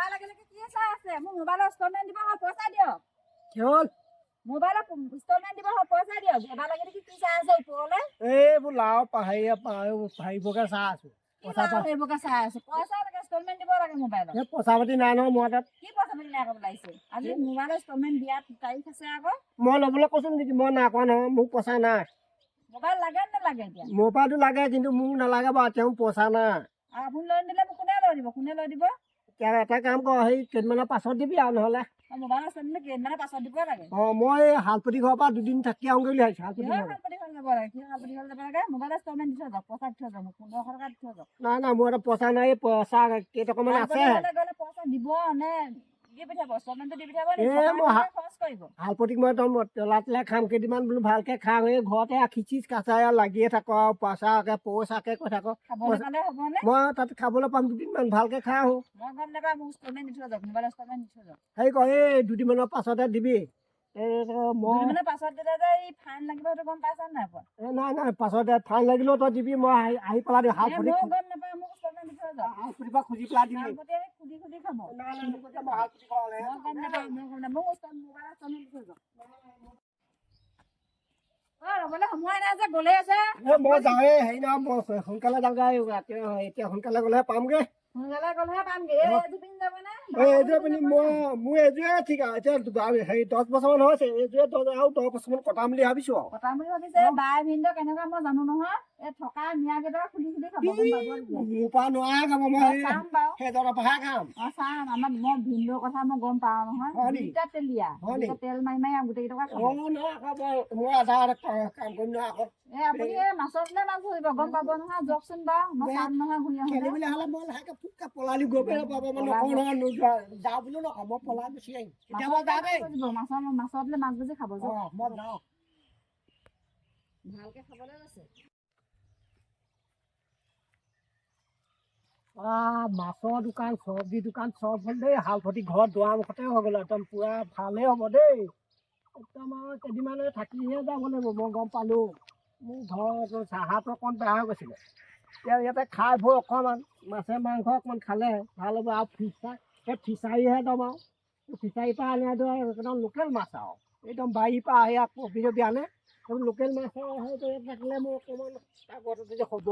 Mobile লাগিলে কি চাই আছে মোৰ মোবাইলৰ ইনষ্টলমেণ্ট দিব হয় পইচা দিয়ক কি হ'ল মোবাইলৰ ইনষ্টলমেণ্ট দিব হয় পইচা দিয়ক এবাৰ লাগিলে কি চাই আছে ওপৰলৈ এইবোৰ লাও পাৰিবকে চাই আছো সেইবোৰকে চাই আছে পইচা লাগে ইনষ্টলমেণ্ট দিব লাগে মোবাইলত এই পইচা পাতি নাই নহয় মোৰ তাত কি পইচা পাতি নাই আকৌ লাগিছে আজি মোবাইলৰ ইনষ্টলমেণ্ট দিয়া তাৰিখ আছে আকৌ মই ল'বলৈ কৈছো নেকি মই নাই কোৱা নহয় মোক পইচা নাই মোবাইল লাগে নে নালাগে এতিয়া মোবাইলটো লাগে কিন্তু মোক নালাগে বাৰু তেওঁ পইচা নাই আপুনি লৈ নিদিলে মোক কোনে লৈ দিব এতিয়া এটা কাম কৰ সেই কেইদিনমানৰ পাছত দিবি আৰু নহ'লে মোবাইল আছে নে কেইদিনমানৰ পাছত দিব লাগে মই হালপতি ঘৰৰ পৰা দুদিন থাকি আহোঁগৈ বুলি ভাবিছোঁ হালপতি ঘৰ হালপতি ঘৰ যাব লাগে মোবাইল ইনষ্টলমেণ্ট দি থৈ যাওক পইচা দি থৈ যাওক 1500 টকা দি থৈ যাওক নাই মোৰ এটা পইচা নাই পইচা কেইটকামান আছে গ'লে পইচা দিব নে দি পঠিয়াব ইনষ্টলমেণ্টটো দি পঠিয়াব খৰচ কৰিব হালপতিক মই তেলা খাম কেইদিনমান বোলো ভালকৈ খাওঁ এই ঘৰতে খিচিচ কাচাই লাগিয়ে থাকোঁ আৰু পইচাকে কৈ থাকোঁ মই তাত খাবলৈ পাম দুদিনমান ভালকৈ খাই আহোঁ মই গম নাপাওঁ মোক ইনষ্টলমেণ্ট দি থৈ যাওক মোবাইল ইনষ্টলমেণ্ট দি থৈ যাওক হেৰি কৰ এই দুদিনমানৰ পাছতে দিবি দুদিনমানৰ পাছত দিলে যে এই ফাইন লাগিব সেইটো গম পাইছা নাই পোৱা নাই পাছতে ফাইন লাগিলেও তই দিবি মই আহি পেলাই দিম মই গম নাপাওঁ মোক ইনষ্টলমেণ্ট দি থৈ যাওক হালপতিৰ পৰা খুজি পেলাই দিবি খুদি খাব মই গম নাপাওঁ মোক মোবাইল ইনষ্টলমেণ্ট দি থৈ যাওক ৰ'বলৈ সময় নাই যে গ'লে আছে মই যাওঁৱে হেৰি নহয় মই সোনকালে যাওঁগৈ এতিয়া সোনকালে গ'লেহে পামগৈ সোনকালে গ'লেহে পামগৈ এইযোৰ পিন্ধি যাবনে এইযোৰ পিন্ধি মোৰ এইযোৰে ঠিক আছে এতিয়া হেৰি 10 বছৰমান হৈছে এইযোৰে আৰু 10 বছৰমান কটাম বুলি ভাবিছোঁ আৰু কটাম বুলি ভাবিছে বাই ভিনদেউ কেনেকুৱা মই জানো নহয় এই থকা মিয়া কেইটা খুলি খাব মোৰ পৰা নোৱাৰা খাব মই চাম বাৰু সেইজনৰ পৰাহে খাম চাম আমাৰ মই ভিনদেউৰ কথা মই গম পাওঁ নহয় দুইটা তেলীয়া তেল মাৰি মাৰি গোটেই কেইটকা মই আধা কাম কৰিম নহয় আকৌ আপুনি মাছত নে মাছ ধৰিব গম পাব নহয় যাওকচোন বাৰু মই চাম নহয় ঘূৰি আহোঁ খেলিবলৈ হ'লে মই লাহেকৈ ফুটকৈ পলালি গৈ পেলাই পাব মানে নকওঁ নহয় নোযোৱা যাওঁ বুলি নকওঁ মই পলাই গুচি আহিম এতিয়া মই যাওঁ দেই মাছত মাছ ভাজি খাব মই যাওঁ ভালকে খাবলৈ লৈছে মাছৰ দোকান চব্জি দোকান চব হ'ল দেই হালপতি ঘৰত দুৱাৰমুখতে হৈ গ'ল একদম পূৰা ভালেই হ'ব দেই একদম আৰু কেইদিনমানে থাকিহে যাব লাগিব মই গম পালোঁ মোৰ ঘৰত চাহাটো অকণমান বেয়া হৈ গৈছিলে এতিয়া ইয়াতে খাই বৈ অকণমান মাছে মাংস অকণমান খালে ভাল হ'ব আৰু সেই ফিচাৰীহে দম আৰু ফিচাৰীৰ পৰা আনিটো একদম লোকেল মাছ আৰু একদম বাৰীৰ পৰা আহি আকৌ অফিচত আনে লোকেল মাছৰ হয়তো থাকিলে মোৰ অকণমান আগতে যদি হ'ব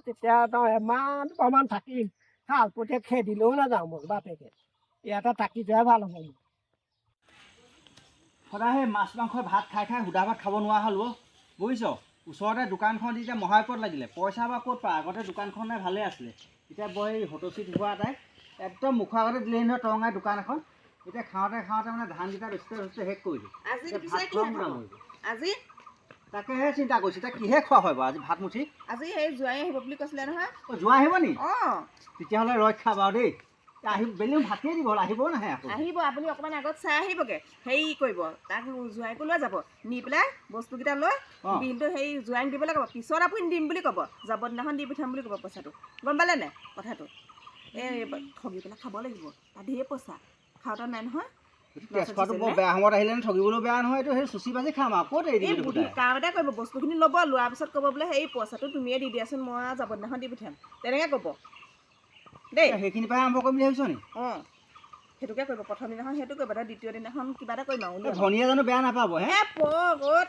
তেতিয়া এমাহ দুমাহমান থাকিম হালপতিয়ে খেদিলেও নাযাওঁ মই বাপেকে ইয়াতে থাকি যোৱাই ভাল হ'ব মোৰ সদায় সেই মাছ মাংস ভাত খাই সুদা ভাত খাব নোৱাৰা হ'লো বুজিছ ওচৰতে দোকানখন এতিয়া মহাবিপদ লাগিলে পইচা বা ক'ত পায় আগতে দোকানখনে ভালেই আছিলে এতিয়া বৰ এই হতচিত হোৱা এটাই একদম মুখৰ আগতে দিলেহি নহয় টৰঙাই দোকান এখন এতিয়া খাওঁতে মানে ধানকেইটা ৰচিতে শেষ কৰিলোঁ আজি তাকেহে চিন্তা কৰিছোঁ এতিয়া কিহে খোৱা হয় বাৰু আজি ভাত মুঠি আজি সেই জোৱাই আহিব বুলি কৈছিলে নহয় জোৱাই আহিব নি তেতিয়াহ'লে ৰক্ষা বাৰু দেই আহিব বেলি ভাতেই দিব আহিবও নাহে আকৌ আহিব আপুনি অকণমান আগত চাই আহিবগৈ হেৰি কৰিব তাক জোৱাইকো লৈ যাব নি পেলাই বস্তুকেইটা লৈ বিলটো সেই জোৱাইক দিবলৈ ক'ব পিছত আপুনি দিম বুলি ক'ব যাব দিনাখন দি পঠিয়াম বুলি ক'ব পইচাটো গম পালে নাই কথাটো এই ঠগি পেলাই খাব লাগিব তাত ধেৰ পইচা খাওঁতে নাই নহয় তেজপাতটো বৰ বেয়া সময়ত আহিলে ঠগিবলৈও বেয়া নহয় এইটো সেই চুচি বাজি খাম আৰু ক'ত এৰি বুদ্ধি কাম এটা কৰিব বস্তুখিনি ল'ব লোৱাৰ পিছত ক'ব বোলে সেই পইচাটো তুমিয়ে দি দিয়াচোন মই যাব দিনাখন দি পঠিয়াম তেনেকৈ ক'ব দেই সেইখিনি পৰাই আৰম্ভ কৰিম বুলি ভাবিছ নি সেইটোকে কৰিব প্ৰথম দিনাখন সেইটো কৰিব তাৰ দ্বিতীয় দিনাখন কিবা এটা কৰিম আৰু ধনীয়ে জানো বেয়া নাপাব হে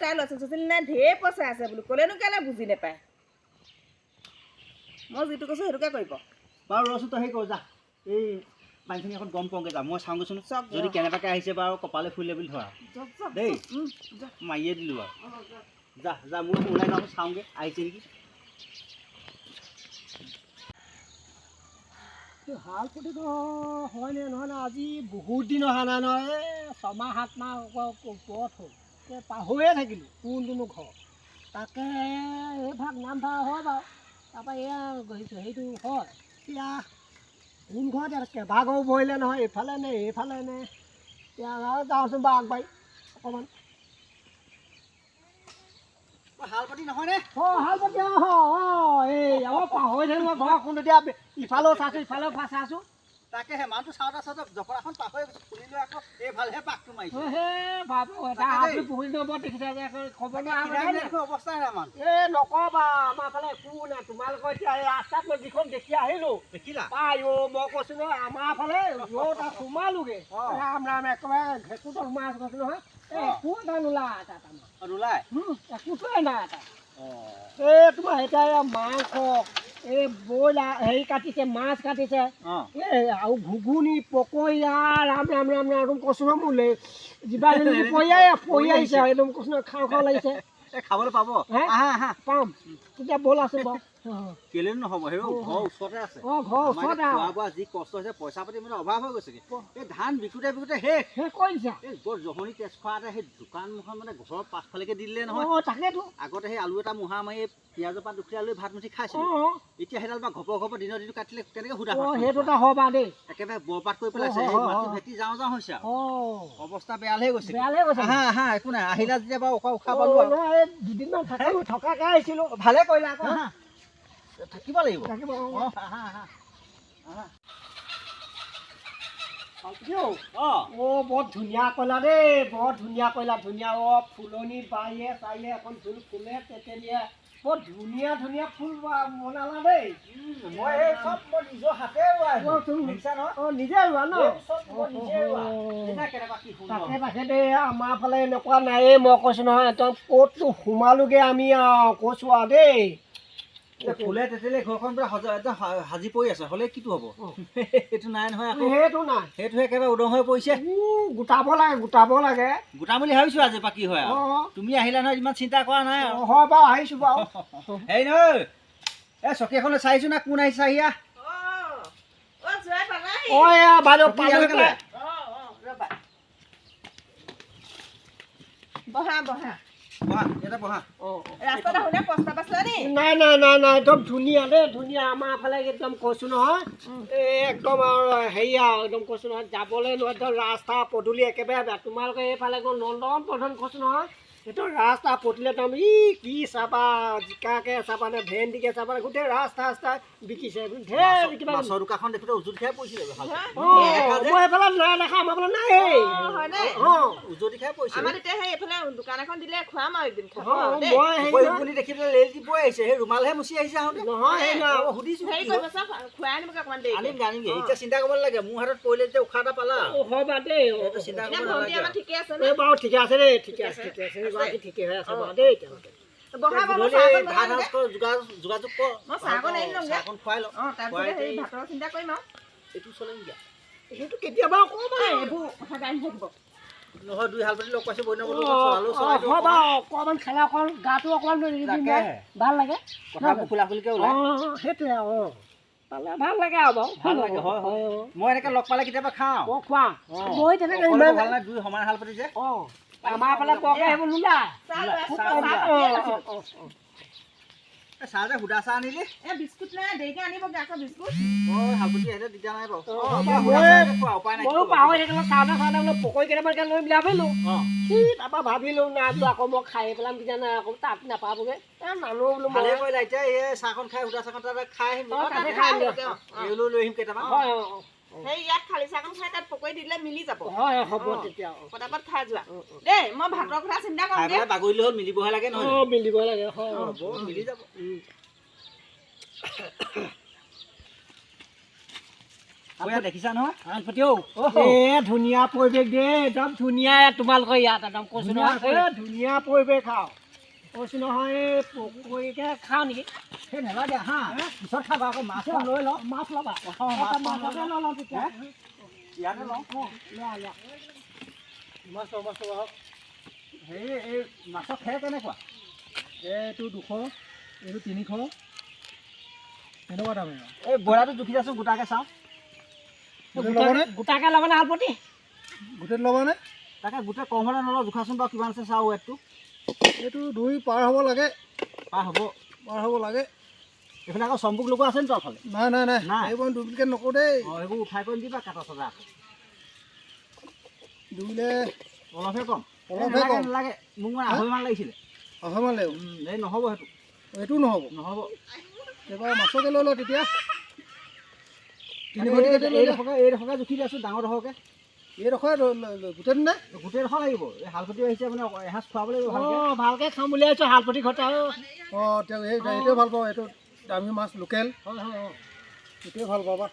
তাই ল'ৰা ছোৱালী নাই ঢেৰ পইচা আছে বোলো ক'লেনো কেলৈ বুজি নাপায় মই যিটো কৈছোঁ সেইটোকে কৰিব বাৰু ৰচোন তই হেৰি কৰ যা এই পানীখিনি এখন গম পাওঁগৈ যা মই চাওঁগৈচোন যদি কেনেবাকৈ আহিছে বাৰু কপালে ফুলিলে বুলি ধৰা দেই মাৰিয়ে দিলোঁ আৰু যা মোৰ ওলাই যাওঁ চাওঁগৈ আহিছে নেকি হালপতিটো হয়নে নহয় আজি বহুত দিন অহা নাই নহয় এই 6 মাহ 7 মাহ ওপৰত হ'ল পাহৰিয়ে থাকিলোঁ কোনটোনো ঘৰ তাকে এইভাগ নামভাগ হয় বাৰু তাৰপৰা এয়া হেৰিটো হয় এতিয়া কোন ঘৰত কেইভাগৰো বহিলে নহয় এইফালে নে এইফালে নে এতিয়া যাওঁচোন বাৰু আগবাঢ়ি অকণমান হালপতি নহয়নে হালপতি এই আমাৰ পাহৰি থাকিলোঁ ঘৰ কোন এতিয়া ইফালেও চাইছোঁ ইফালেও চাইছোঁ তাকেহে মানুহটো চাওঁতে চাওঁতে জখলাখন পাৰ হৈ গৈছে খুলি লৈ আকৌ এইফালেহে পাকটো মাৰিছে বাবু এটা আপুনি পুহি ল'ব দেখিছে যে খবৰ অৱস্থাই নাই মানুহ নকবা আমাৰ ফালে একো নাই তোমালোকৰ এতিয়া এই ৰাস্তাত মই যিখন দেখি আহিলো দেখিলা পাই মই কৈছো নহয় আমাৰ ফালে তাত সোমালোগে ৰাম ৰাম একেবাৰে ভেঁকুৰটো সোমাই আছো কৈছো নহয় একো এটা নোলাই তাত আমাৰ নোলাই একোটোৱে নাই তাত এই তোমাৰ এতিয়া মাংস এই ব্ৰইলাৰ হেৰি কাটিছে মাছ কাটিছে এই আৰু ঘুগুনি পকৰীয়া ৰাম ৰাম ৰাম ৰাম কৈছো নহয় মোলৈ জিবা পৰি আহিছে একদম কৈছো নহয় খাওঁ খাওঁ লাগিছে খাবলৈ পাব পাম তেতিয়া বল আছে বাৰু কেলে নহ'ব সেই ঘৰৰ ওচৰতে আছে ঘৰৰ ওচৰতে খোৱা বোৱা যি কষ্ট হৈছে পইচা পাতি মানে অভাৱ হৈ গৈছেগে এই ধান বিকোতে বিকোতে শেষ কৰিছা এই বৰ জহনি তেজ খোৱাতে সেই দোকানখন মানে ঘৰৰ পাছফালেকে দি দিলে নহয় তাকেতো আগতে সেই আলু এটা মুহা মাৰি পিঁয়াজৰ পাত দুখিলা লৈ ভাত মুঠি খাইছিলো এতিয়া সেইডাল বা ঘপৰ দিনৰ দিনটো কাটিলে কেনেকে সুধা সেইটো এটা হয় বাৰু দেই একেবাৰে বৰপাত কৰি পেলাইছে মাটি ভেটি যাওঁ যাওঁ হৈছে অৱস্থা বেয়ালৈ গৈছে একো নাই আহিলা যেতিয়া বাৰু উশাহ পালো দুদিনমান থকাকে আহিছিলো ভালে কৰিলা আকৌ থাকিব লাগিব বৰ ধুনীয়া কৰিলা দেই বৰ ধুনীয়া কৰিলা ধুনীয়া ফুলনি বাৰীয়ে চাৰিয়ে এখন ফুল ফুলে তেতেলিয়ে বৰ ধুনীয়া ধুনীয়া ফুল বনালা দেই মই এই চব মই নিজৰ হাতে নিজে ৰোৱা ন তাকে দেই আমাৰ ফালে এনেকুৱা নায়েই মই কৈছো নহয় একদম ক'তনো সোমালোগে আমি আৰু কৈছো আৰু দেই ফুলে তেতেলি ঘৰখন সাজি পৰি আছে হ'লে কিটো হ'ব সেইটো নাই নহয় আকৌ সেইটো নাই সেইটো একেবাৰে উদং হৈ পৰিছে গোটাব লাগে গোটাম বুলি ভাবিছো আজি বাকী হয় তুমি আহিলা নহয় ইমান চিন্তা কৰা নাই হয় বাৰু আহিছো বাৰু হেৰি নহয় এই চকী এখনলৈ চাইছো না কোন আহিছে আহিয়া নাই একদম ধুনীয়া দেই ধুনীয়া আমাৰ ফালে একদম কৈছো নহয় একদম আৰু হেৰি আৰু একদম কৈছো নহয় যাবলৈ একদম ৰাস্তা পদূলি একেবাৰে বেয়া তোমালোকে এইফালে নন্দন প্ৰধান কৈছো নহয় সেইটো ৰাস্তা পদূলি একদম কি চাবা জিকাকে চাবা নে ভেন্দিকে চাবা গোটেই ৰাস্তা বিকিছে ঢেৰ কিবা মাছৰ দোকানখন দেখোঁতে উজুত খাই পৰিছিলে মই এইফালে নাই দেখা আমাৰ ফালে নাই উজুতি খাই পৰিছে দোকান এখন দিলে খুৱাম আৰু একদিন বুলি দেখি পেলাই লেল দি বৈ আহিছে সেই ৰুমালহে মুচি আহিছে আহোঁতে সুধিছো খুৱাই আনিবগে অকণমান দেৰি আনিমগে এতিয়া চিন্তা কৰিব লাগে মোৰ হাতত পৰিলে যে উশাহ এটা পালা হয় বাৰু দেই চিন্তা কৰিব নালাগে ঠিকে আছে বাৰু ঠিকে আছে দেই ঠিকে আছে ঠিকে হৈ আছে বাৰু দেই যোগাযোগ কৰ চাহকণ খুৱাই লওঁ ভাতৰ চিন্তা কৰিম আৰু এইটো চলিম দিয়া সেইটো কেতিয়াবা এইবোৰ সদায় আনি থাকিব নহয় দুই হাল পাতি লগ পাইছো অকণমান খেলা অকণ গাটো অকণমান ভাল লাগে কথাবোৰ খোলা খুলিকে ওলাই সেইটোৱে পালে ভাল লাগে আৰু বাৰু ভাল লাগে হয় মই এনেকে লগ পালে কেতিয়াবা খাওঁ খোৱা মই তেনেকে ভাল নাই দুই সমান হাল পাতি যে আমাৰ ফালে পকে সেইবোৰ নোলায় চাহ যে সুদা চাহ আনিলি বিস্কুট নাই দেৰিকে আনিবগে আকৌ বিস্কুট হালপতি আহিলে দিগদাৰ নাই বাৰু ময়ো পাহৰি থাকিলো চাহ পকৰি কেইটামানকে লৈ মিলাই পেলো তাৰপৰা ভাবিলো নাই বোলো আকৌ মই খাই পেলাম কিজানি আকৌ তাত নাপাবগে নানো বোলো ভালে কৰিলা এতিয়া এই চাহখন খাই সুদা চাহখন তাতে খাই আহিম লৈ আহিম কেইটামান সেই ইয়াত খালি চাহকণ খাই তাত পকৰি দিলে মিলি যাব হয় হ'ব তেতিয়া পটাপট খাই যোৱা দেই মই ভাতৰ কথা চিন্তা কৰিম বাগৰিলে হ'ল মিলিবহে লাগে নহয় মিলিব লাগে হয় মিলি যাব দেখিছা নহয় ধুনীয়া পৰিৱেশ দেই একদম ধুনীয়া তোমালোকৰ ইয়াত একদম কৈছো নহয় ধুনীয়া পৰিৱেশ খাওঁ কৈছো নহয় এই পকৰিকে খাওঁ নেকি সেই নেলাগে হা পিছত খাবা আকৌ মাছ লৈ লওঁ মাছ ল'বা মাছকে লওঁ তেতিয়া ইয়াতে লওঁ মাছ হওক হেৰি এই মাছৰ খেৰ কেনেকুৱা এইটো 200 এইটো 300 এনেকুৱা দাম এই ব্ৰইলাৰটো জুখি যাচোন গোটাকে চাওঁ গোটাকে ল'বনে হালপতি গোটেই ল'বনে তাকে গোটেই কম হ'লে নলওঁ জোখাচোন বাৰু কিমান আছে চাওঁ ৱেটটো এইটো 2 পাৰ হ'ব লাগে পাৰ হ'ব লাগে এইফালে আকৌ চম্পুক লগোৱা আছে নি তোৰ ফালে নাই এইবোৰ ডুপ্লিকেট নকৰোঁ দেই এইবোৰ উঠাই কৰি দিবা কাটা চাজা দুইলে অলপহে কম নালাগে মোক মানে 2.5 মান লাগিছিলে 2.5 মান লাগিব এই নহ'ব সেইটো নহ'ব এইবাৰ মাছকে লৈ লওঁ তেতিয়া এইডোখৰকে জুখি দিয়াচোন ডাঙৰ ডোখৰকে এইডোখৰ গোটেই দিনে গোটেইডোখৰ লাগিব এই হালপতি আহিছে মানে এসাঁজ খুৱাব লাগিব ভালকৈ খাম বুলি আহিছোঁ হালপতি ঘৰতে আৰু তেওঁ এইটোৱে ভাল পাওঁ, এইটো দামী মাছ লোকেল, হয় হয় হয় এইটোৱে ভাল পাবা।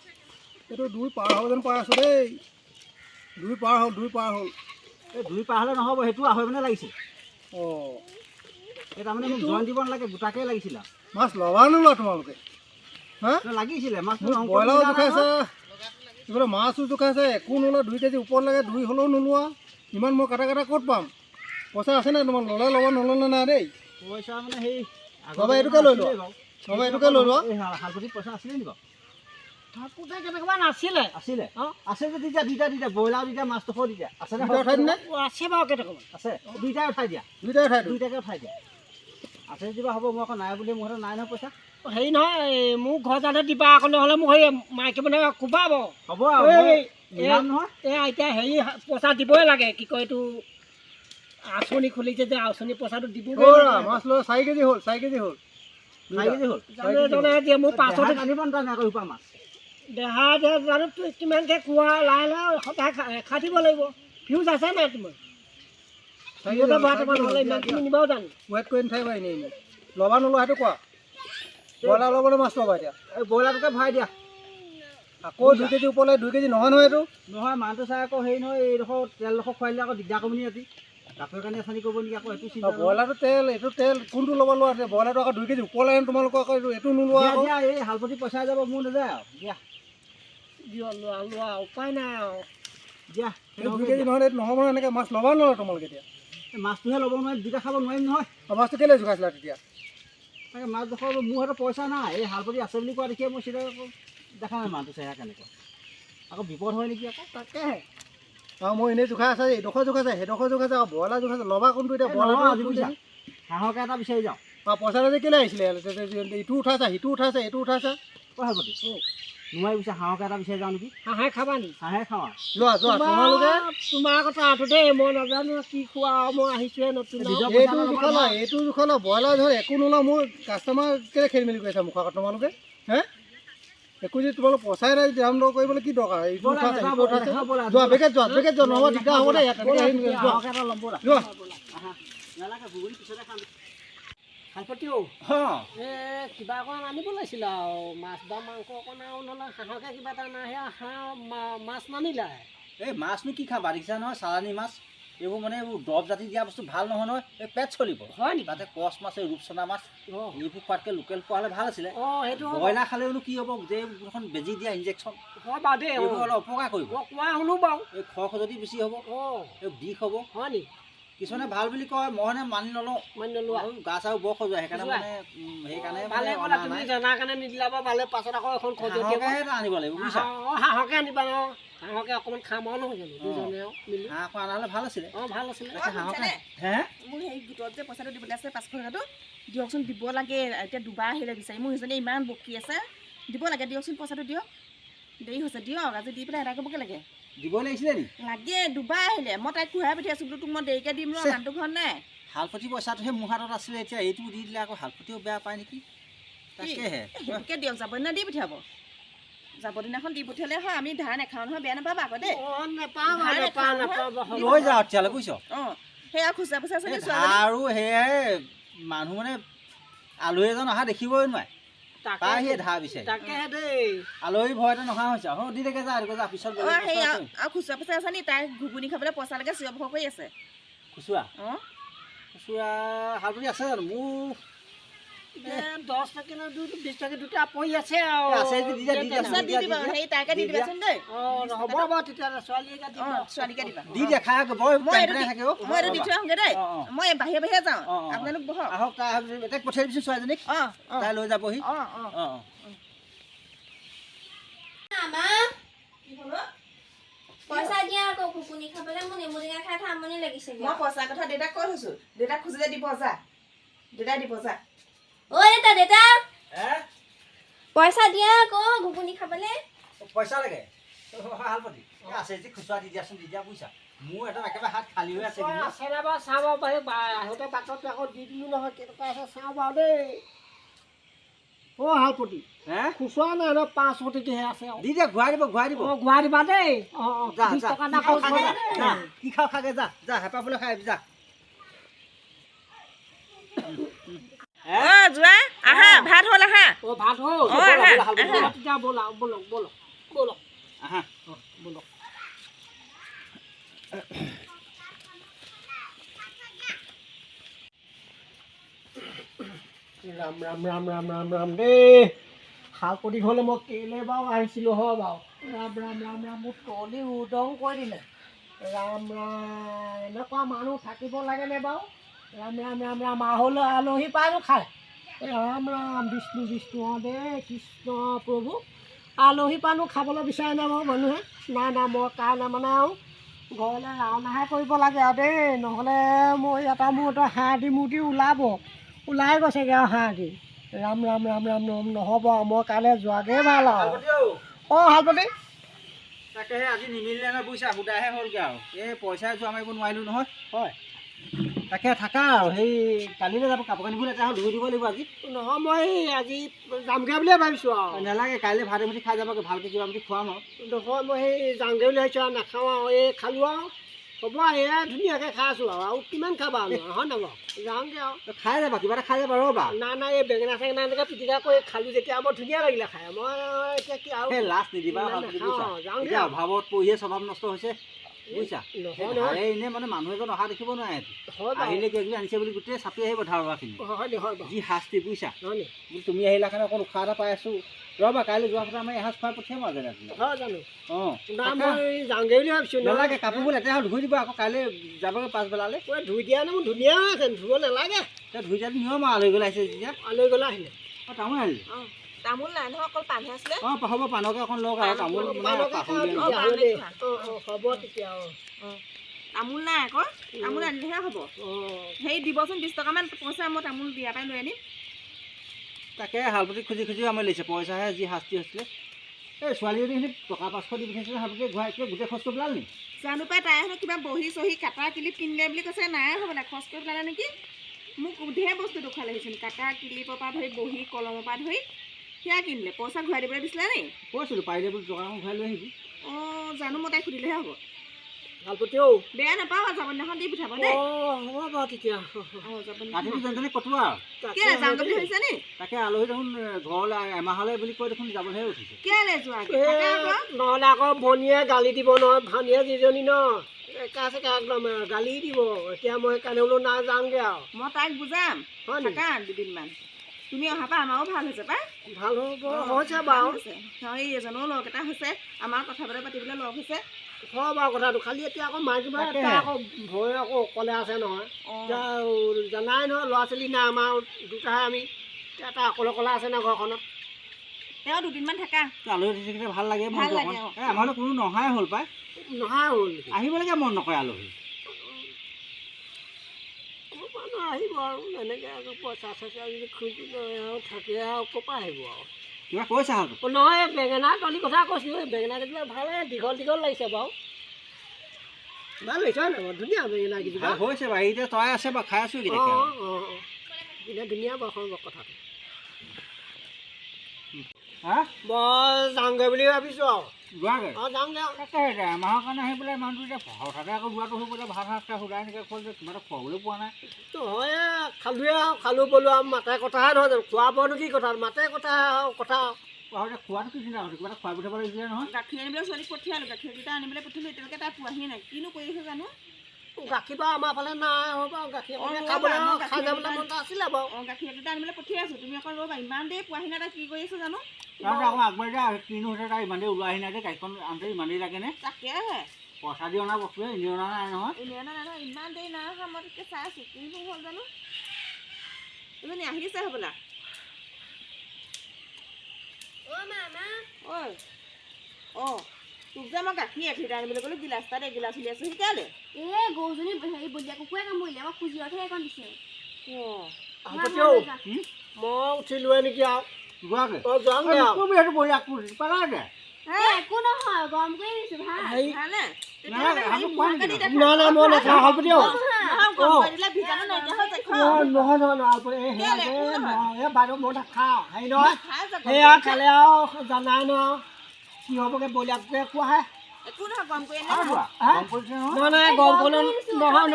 এইটো 2 পাৰ হ'ব যেন পাই আছোঁ দেই, 2 পাৰ হ'ল এই 2 পাৰ হ'লে নহ'ব, সেইটো আঢ়ৈ মানে লাগিছিল। অঁ এই তাৰমানে মোক জইন দিব নালাগে, গোটাকেই লাগিছিল আৰু মাছ ল'বা নোলোৱা তোমালোকে? হা লাগিছিলে মাছটো ব্ৰইলাৰো জোখাইছে, এইফালে মাছো জোখাইছে, একো নোলোৱা, 2 কেজি ওপৰত লাগে, 2 হ'লেও নোলোৱা। ইমান মই কাটা ক'ত পাম? পইচা আছে নাই তোমাৰ? ল'লে ল'ব, নল'লে নাই দেই। পইচা মানে সেই বাবা এইটোকে লৈ লোৱা, বাবা এইটোকে লৈ লোৱা। হালপতিত পইচা আছিলে নি বাৰু? থাকোঁতে কেনেকুৱা নাছিলে আছিলে আছে যে দুইটা ব্ৰইলাৰ দুইটা মাছ ডোখৰ দুইটা আছে নে? উঠাই দিনে আছে বাৰু কেইটকামান আছে দুইটাই উঠাই দিয়া, দুইটাকে উঠাই দিয়া। আছে যদি হ'ব, মই আকৌ নাই বুলি মোৰ হাতত নাই নহয় পইচা। হেৰি নহয় মোক ঘৰ যাতে দিবা আকৌ, নহ'লে মোক সেই মাইকী মানুহে কোবাব। হ'ব আৰু নহয় এতিয়া হেৰি পইচা দিবই লাগে, কি কয় এইটো আঁচনি খুলিছে যে আঁচনি পইচাটো দিবই মাছ লৈ 4 কেজি হ'ল, 4 কেজি হ'ল, 4 কেজি হ'ল। দিয়ে মোৰ 500 আনিব নাজানে আকৌ ৰূপা মাছ দেহা জানো কিমানকৈ খোৱা লাহে লাহে সদায় খাই দিব লাগিব। ফিউজ আছে নাই তোমাৰ? নহ'লে ইমানখিনি নিবাও জানো? ৱেইট কৰি নাথাকিবা এনেই এনেই। ল'বা নোলোৱা সেইটো কোৱা। ব্ৰইলাৰ ল'বলৈ মাছ ল'বা এতিয়া? এই ব্ৰইলাৰটোকে ভৰাই দিয়া। আকৌ 2 কেজি ওপৰলৈ, 2 কেজি নহয় নহয় এইটো নহয় মানুহটো চাই আকৌ হেৰি নহয়, এইডোখৰ তেলডোখৰ খুৱাই দিলে আকৌ দিগদাৰ কৰিব নি ৰাতি, কাপোৰ কানি আঁচনি কৰিব নেকি আকৌ, সেইটো চিন্তা। ব্ৰইলাৰটো তেল, এইটো তেল, কোনটো ল'ব লোৱা? ব্ৰইলাৰটো আকৌ 2 কেজি ওপৰলৈ আনে তোমালোকৰ, আকৌ এইটো নোলোৱা আকৌ। দিয়া এই হালপতি পইচা যাব, মোৰ নাযায় আৰু দিয়া লোৱা উপায় নাই আৰু দিয়া। এইটো 2 কেজি নহ'লে এইটো নহ'ব নহয়। এনেকৈ মাছ ল'বা নোলোৱা তোমালোকে এতিয়া? মাছটোহে ল'ব নোৱাৰিম, দুটা খাব নোৱাৰিম নহয়। মাছটো কেলৈ জোখাইছিলা তেতিয়া? তাকে মাছ ডোখৰ মোৰ হাতত পইচা নাই, এই হালপতি আছে বুলি কোৱা দেখিয়ে মই চিধা আকৌ দেখা নাই মানুহটো চেহেৰা কেনেকুৱা, আকৌ বিপদ হয় নেকি আকৌ। তাকেহে আৰু মই এনেই জোখাই আছে, এইডোখৰ জোখাইছে, সেইডোখৰ জোখাইছে, আৰু ব্ৰইলাৰ জোখাইছে। ল'বা কোনটো এতিয়া? ব্ৰইলাৰ হাঁহকে এটা বিচাৰি যাওঁ। পইচাটো যে কেলৈ আহিছিলে? ইটো উঠাইছা, সিটো উঠাইছা, এইটো উঠাইছা। হালপতি নোৱাৰি পিছে হাঁহকে এটা বিচাৰি যাওঁ নেকি? হাঁহে খাবা নি? হাঁহে খাওঁ আৰু যোৱা তোমালোকে। তোমাৰ কথা আঁতো দেই, মই নাজানো কি খোৱা, মই আহিছোহে নতুন। এইটো জোখালা, এইটো জোখালা, ব্ৰইলাৰ ধৰ একো নোলোৱা। মোৰ কাষ্টমাৰ কেলৈ খেলি মেলি কৰিছা মুখৰ আগত তোমালোকে? হে একো যদি তোমালোক পইচাই নাই, দাম দৰ কৰিবলৈ কি দৰকাৰ? এইটো উঠাইছে, সেইটো উঠাইছে। যোৱা বেগেত যোৱা, নহ'ব দিগদাৰ হ'ব দেই। হালপতি কিবা অকণ আনিব লাগিছিলে আৰু, মাছ বা মাংস অকণ, আৰু নহ'লে হাঁহকে কিবা এটা নাই, হাঁহ মাছ নানিলা। এই মাছনো কি খাবা, দেখিছা নহয় চালানী মাছ, এইবোৰ মানে এইবোৰ দৰৱ জাতি দিয়া বস্তু ভাল নহয় নহয়, এই পেট চলিব। হয় নেকি? তাতে কচ মাছ, এই ৰূপচন্দা মাছ, এইবোৰ খোৱাতকৈ লোকেল খোৱা হ'লে ভাল আছিলে। সেইটো ব্ৰইলাৰ খালেওনো কি হ'ব, যে এখন বেজি দিয়া ইনজেকশ্যন, হয় বাৰু দেই, এইবোৰ অলপ অপকাৰ কৰিব। কোৱা শুনো বাৰু। এই খৰখজতি বেছি হ'ব, এই বিষ হ'ব। হয় নি? কিছুমানে ভাল বুলি কয়, মই মানে মানি নলওঁ, গা চাও বৰ খজুৱাই, সেইকাৰণে মানে ভালে ক'লা, তুমি জনাৰ কাৰণে নিদিলা বাৰু ভালে। পাছত আকৌ এখন আনিব লাগিব বুজিছা। হাঁহকে আনিবা ন, হাঁহকে অকণমান খাম আৰু নহয় জানো, দুজনেও মিলি। হাঁহ অকণ আনা হ'লে ভাল আছিলে। ভাল আছিলে। হে মোক সেই গোটত যে পইচাটো দিবলৈ আছে 500 টকাটো দিয়কচোন, দিব লাগে। এতিয়া দুবাৰ আহিলে বিচাৰি, মোৰ সেইজনীয়ে ইমান বকি আছে, দিব লাগে, দিয়কচোন পইচাটো দিয়ক। দেৰি হৈছে, দিয়ক আজি দি পেলাই এদাই কৰিবগৈ লাগে। দিব লাগিছিলে নি? লাগে, দুবাৰ আহিলে, মই তাইক ঘূৰাই পঠিয়াইছোঁ বোলো, তোক মই দেৰিকৈ দিম ৰ, মানুহটো ঘৰত নাই। হালপতি পইচাটোহে মোৰ হাতত আছিলে, এতিয়া এইটো দি দিলে আকৌ হালপতিও বেয়া পায় নেকি? তাকেহে সেইটোকে দিয়ক, যাব দিনা দি পঠিয়াব। যাব দিনাখন দি পঠিয়ালে হয়, আমি ধাৰ নাখাওঁ নহয়, বেয়া নাপাবা আকৌ দেই। লৈ যাওঁ তেতিয়াহ'লে বুজিছ। সেয়া খুচৰা পইচা আছে আৰু সেয়াই মানুহ মানে আলহী এজন অহা দেখিবই নোৱাৰে, তাই সেই ধাৰ বিচাৰি। তাকেহে দেই, আলহী ভয়তে নহা হৈছে। দি থাকে যা পিছত আৰু খুচুৰা পইচা আছে নি? তাই ঘুগুনি খাবলৈ পইচা লাগে, চিঞৰ বাখৰ কৰি আছে। খুচুৰা খুচুৰা হালপতি আছে জানো? মোৰ 10 টকা 20 টকা দুটা পৰি আছে আৰু। দি দিবা, সেই তাইকে দি দিবাচোন দেই। হ'ব বাৰু তেতিয়াহ'লে, ছোৱালীকে দিবা। ছোৱালীকে দিবা। দি দিয়া, খাই মই এইটো দি থৈ আহোঁগৈ দেই। মই বাহিৰে বাহিৰে যাওঁ, আপোনালোক বহক। আহক, তাই তাইক পঠিয়াই দিবিচোন ছোৱালীজনীক, তাই লৈ যাবহি। পইচা দিয়া আকৌ, ঘুগুনি খাবলৈ মোৰ নেমু টেঙা খাই আমনি লাগিছে। মই পইচাৰ কথা দেউতাক কৈ থৈছোঁ, দেউতাক খুজিলে দিব, যা দেউতাই দিব, যা। ঐ দেউতা, পইচা দিয়া আকৌ ঘুগুনি খাবলৈ। পইচা লাগে হালপতি আছে যে, খুচুৰা দি দিয়াচোন, দি দিয়া বুজিছা। মোৰ এটা একেবাৰে হাত খালী হৈ আছে। চাওঁ বাৰু, আহোঁতে বাটত আকৌ দি দিলোঁ নহয়, কেইটকা আছে চাওঁ বাৰু দেই। অ' হালপতি হে খুচুৰা নাই ন 500 আছে আৰু দি দে ঘূৰাই দিব ঘূৰাই দিব অ' ঘূৰাই দিবা দেই অ' যা 20 যা টকা কি এটা খাৱ খৰচ খাগে কৰিবা যা দেই। কি খাৱ খাগে যা যা হেঁপাহ ফুলে খাই যা যোৱা আহা ভাত হ'ল আহা অ' ভাত হ'ল আহা অ' তেতিয়া ব'লা ব'লক আহা ব'লক ৰাম ৰাম ৰাম ৰাম ৰাম ৰাম দেই শালপতি ঘৰলৈ মই কেলে বাৰু আহিছিলোঁ হয় বাৰু ৰাম ৰাম ৰাম ৰাম মোক তলি উদং কৰি দিলে ৰাম ৰাম এনেকুৱা মানুহ থাকিব লাগেনে বাৰু ৰাম ৰাম ৰাম ৰাম আহলৈ আলহী পায়নো খায় ৰাম ৰাম বিষ্ণু বিষ্ণু অঁ দেই কৃষ্ণ প্ৰভু আলহী পানো খাবলৈ বিচাৰে নাই বাৰু মানুহে নাই নাই মই কাৰণে মানে আৰু ঘৰলৈ ৰাওনাহে কৰিব লাগে আৰু দেই নহ'লে মই এটা মোৰ এটা হাঁহ দি মূৰ্তি ওলাই গৈছেগৈ আৰু হাঁহ দি ৰাম ৰাম ৰাম ৰাম ৰাম নহ'ব আৰু মই কাইলৈ যোৱাগৈয়ে ভাল আৰু অঁ হালপতি তাকেহে আজি নিমিলিলে নহয় বুজিছা সুদাহে হ'লগৈ আৰু এই পইচাই যোৱা মাৰিব নোৱাৰিলোঁ নহয় হয় তাকে থাকা আৰু সেই কালিলৈ যাব কাপোৰ কানিবোৰ লেতেৰা হ'ল ধুই দিব লাগিব আজি নহয় মই আজি যামগৈ বুলিয়ে ভাবিছোঁ আৰু নালাগে কাইলৈ ভাত এমুঠি খাই যাবগৈ ভালকৈ কিবা এমুঠি খুৱাম আৰু নহয় মই সেই যামগৈ বুলি ভাবিছোঁ আৰু নাখাওঁ আৰু এই খালোঁ আৰু হ'ব এয়া ধুনীয়াকৈ খাই আছোঁ আৰু কিমান খাবা আৰু হয় নাই বাৰু যাওঁগৈ আৰু খাই যাবা কিবা এটা খাই যাবা ৰ'বা নাই এই বেঙেনা চেঙেনা এনেকৈ পিটিকা কৰি খালোঁ যেতিয়া বৰ ধুনীয়া লাগিলে খাই মই এতিয়া কি আৰু সেই লাষ্ট নিদিবা নাই, ভালকৈ নাখাওঁ, বুজিছা যাওঁগৈ এতিয়া আৰু। অভাৱত পৰিয়ে স্বভাৱ নষ্ট হৈছে বুজিছা নহয় নহয় এনেই মানে মানুহ এজন অহা দেখিব নোৱাৰে হয় বাৰু আহিলে কিবা কিবি আনিছে বুলি গোটেই চাপি আহিব ধাৰবাখিনি হয় নি হয় বাৰু যি শাস্তি বুজিছা হয় নি বোলো তুমি আহিলা কাৰণে অকণ উশাহ এটা পাই আছোঁ ৰ'বা কাইলৈ যোৱা কথা আমাৰ এসাঁজ খুৱাই পঠিয়াম আৰু যেনে হয় জানো অঁ নাই মই যাওঁগৈ বুলি ভাবিছোঁ নালাগে কাপোৰবোৰ লেতেৰা হ'ল ধুই দিব আকৌ কাইলৈ যাবগৈ পাছবেলালৈ মই ধুই দিয়া নাই মোৰ ধুনীয়া হৈ আছে ধুব নালাগে এতিয়া ধুই দিয়াটো নিয়ম আৰু আলহী গ'লে আহিছে যেতিয়া আলহী গ'লে আহিলে অঁ তামোল আহিলে অঁ তামোল নাই নহয় অকল পাণহে আছিলে অঁ হ'ব পাণকে অকণ লওক আৰু তামোল মানে পাহৰিলে অঁ, পাণ দেই খোৱা। অঁ হ'ব তেতিয়া অঁ তামোল নাই আকৌ তামোল আনিলেহে হ'ব অঁ হেৰি দিবচোন 20 টকামান পইচা মই তামোল বিয়াৰ পৰাই লৈ আনিম তাকে হালপতি খুজি আমাৰ লৈছে পইচাহে যি শাস্তি হৈছিলে এই ছোৱালীজনী টকা 500 দি পঠিয়াইছিলে হালপতি ঘূৰাই গোটেই খৰচ কৰি পেলাল নি জানো পাই তাই হেনো কিবা বহি চহি কাটা কিলিপ কিনিলে বুলি কৈছে নাই হ'বলা খৰচ কৰি পেলালে নেকি মোক ঢেৰ বস্তু দেখুৱালে আহিছিল কাটা কিলিপৰ পৰা ধৰি বহি কলমৰ পৰা ধৰি সেয়া কিনিলে পইচা ঘূৰাই দিবলৈ দিছিলে নি কৈছিলোঁ পাৰিলে বোলো টকাখন ঘূৰাই লৈ আহিবি অঁ জানো মই তাইক সুধিলেহে হ'ব ভালপতিও বেয়া নাপাওঁ যাব দিনাখন দি পঠাব দেই অঁ হ'ব বাৰু তেতিয়া অঁ যাব ৰাতিটো যেনে তেনে কটোৱা আৰু কেলৈ যাম বুলি ভাবিছে নি তাকে আলহী দেখোন ঘৰলৈ এমাহলৈ বুলি কৈ দেখোন যাবলৈহে উঠিছে কেলৈ যোৱা নহ'লে আকৌ ভনীয়ে গালি দিব নহয় ভনীয়ে যিজনী ন একা চেকা একদম গালি দিব এতিয়া মই সেইকাৰণে বোলো না যাওঁগৈ আৰু মই তাইক বুজাম হয় নি থাকা দুদিনমান তুমি অহাৰ পৰা আমাৰো ভাল হৈছে পাই ভাল হ'ব হৈছে বাৰু এই এজনৰো লগ এটা হৈছে আমাৰ কথা বতৰা পাতিবলৈ লগ হৈছে হয় বাৰু কথাটো খালি এতিয়া আকৌ মাইকী ভাই এটা আকৌ ভয় আকৌ অকলে আছে নহয় এতিয়া জানাই নহয় ল'ৰা ছোৱালী নাই আমাৰ দুটাহে আমি এটা অকলে অকলে আছে ন ঘৰখনত তেওঁ দুদিনমান থাকা আলহী থাকিলে ভাল লাগে ভাল মনটো লাগে, অকণ অঁ। এই আমাৰতো কোনো নহাই হ'ল পাই নহয় হ'ল নেকি আহিবলৈকে মন নকৰে আলহী মানুহ আহিব আৰু এনেকৈ আকৌ পইচা চইচা যদি খুজি লৈ আৰু থাকে আৰু ক'ৰ পৰা আহিব আৰু কিবা কৈছা হালটো নহয় বেঙেনা তলি কথা কৈছোঁ বেঙেনা কেইজোপা ভালে দীঘল দীঘল লাগিছে বাৰু ভাল লাগিছে হয় নহয় ধুনীয়া বেঙেনা কেইজোপা হৈছে বাৰু এতিয়া তই আছে বাৰু খাই আছোঁ অঁ অঁ অঁ এতিয়া ধুনীয়া বাৰু এখন কথাটো হা মই যাওঁগৈ বুলি ভাবিছোঁ আৰু যোৱাগৈ অঁ যাওঁগৈ আৰু তাকে এতিয়া এমাহৰ কাৰণে আহি পেলাই মানুহটো এতিয়া হঠাতে আকৌ যোৱাটো হৈ পেলাই ভাত সাজ সুদাই এনেকৈ খোৱা যে কিবা এটা খুৱাবলৈ পোৱা নাই নহয় খালোৱে আৰু খালোঁ বলো আৰু মাতে কথাহে নহয় জানো খোৱা বোৱানো কি কথা মাতে কথা আৰু কথা এতিয়া খোৱাটো কি চিন্তা কৰিছে কিবা এটা খুৱাই পঠিয়াব লাগিছিলে নহয় গাখীৰ আনিবলৈ ছোৱালীক পঠিয়ালোঁ গাখীৰকেইটা আনিবলৈ পঠিয়ালোঁ এতিয়ালৈকে তাই পোৱাহি নাই কিনো কৰি আছে জানো গাখীৰ বাৰু আমাৰ ফালে নাই হ'ব বাৰু গাখীৰ অঁ, খাবলৈ মই খাই গাখীৰ যাবলৈ মন এটা আছিলে বাৰু অঁ গাখীৰকেইটা আনিবলৈ পঠিয়াই আছোঁ তুমি অকণ ৰ'বা ইমান দেৰি পোৱাহি নাই তাই কি কৰি আছে জানো তাৰপিছত আকৌ আগবাঢ়ি যায় কিনো হৈছে তাই ইমান দেৰি ওলাই আহি নাই যে গাড়ীখন আনতে ইমান দেৰি লাগেনে তাকেহে পইচা দি অনা বস্তুৱে এনেই অনা নাই নহয় এনেই নাই নহয় ইমান দেৰি নাই অহা মই তেতিয়া চাই আছোঁ কিনো হ'ল জানো এজনী আহিছে হ'বলা অ' মামা ঐ অঁ তোক যে মই গাখীৰ 1 লিটাৰ আনিবলৈ ক'লোঁ গিলাচ তাত 1 গিলাচ উলিয়াইছোঁ শিকালে এই গৰুজনী হেৰি বলীয়া কুকুৰে কামুৰিলে আমাক খুজিয়তহে এখন দিছে অঁ আপত্তিও মই উঠিলোৱে নেকি আৰু যোৱাগৈ অঁ যাওঁগৈ আৰু তুমি সেইটো বঢ়িয়া কৰিছে পেলাগে একো নহয় গৰম কৰি দিছোঁ ভাল হেৰি ভালে নালাগে, তেতিয়াহ'লে হেৰি আমাক কোৱা মুখা কাটি নেকি? দেখা। নাই নাই মই নাখাওঁ আপত্তিও মই নহয় গৰম কৰি দিলে বীজাণু নাইকিয়া হৈ যায় নহয় বাইদেউ মই নাখাওঁ হেৰি নহয় খাই যাব সেয়া খালে আৰু জানাই ন কি হ'বগে ব্ৰইলাৰ কুকুৰে খোৱাহে একো নহয় গৰম কৰি আৰু আনিলে লোৱা, গৰম কৰিছে নহয়। নহয় গৰম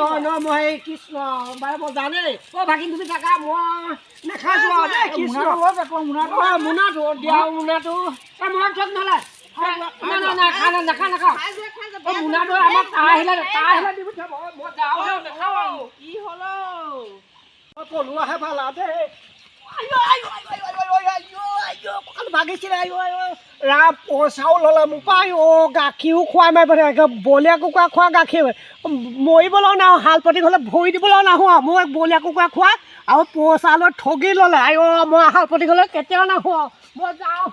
কৰি নহয় মই এই কৃষ্ণ বাৰু মই জানেই ভাগিন তুমি থাকা মই নাখাইছোঁ আৰু দেই কৃষ্ণ মোনাটো দিয়া মোনাটো মই চব নহ'লে নাখা খাই যাব মোনাটো আমাক তাৰ আহিলে দি পঠিয়াব মই যাওঁ নাখাওঁ কি হ'ল অ' পলোৱাহে ভাল আৰু দেই ভাগিছিলে ৰাম পইচাও ল'লে মোৰ পৰা গাখীৰো খুৱাই মাৰিব থাকে ব্ৰইলাৰ কুকুৰা খোৱা গাখীৰ মৰিবলৈও নাহোঁ হাল পাতি হ'লে ভৰি দিবলৈও নাহোঁ আৰু মই ব্ৰইলাৰ কুকুৰা খোৱা আৰু পইচা লৈ ঠগি ল'লে মই হাল পাতি হ'লে কেতিয়াও নাহোঁ মই যাওঁ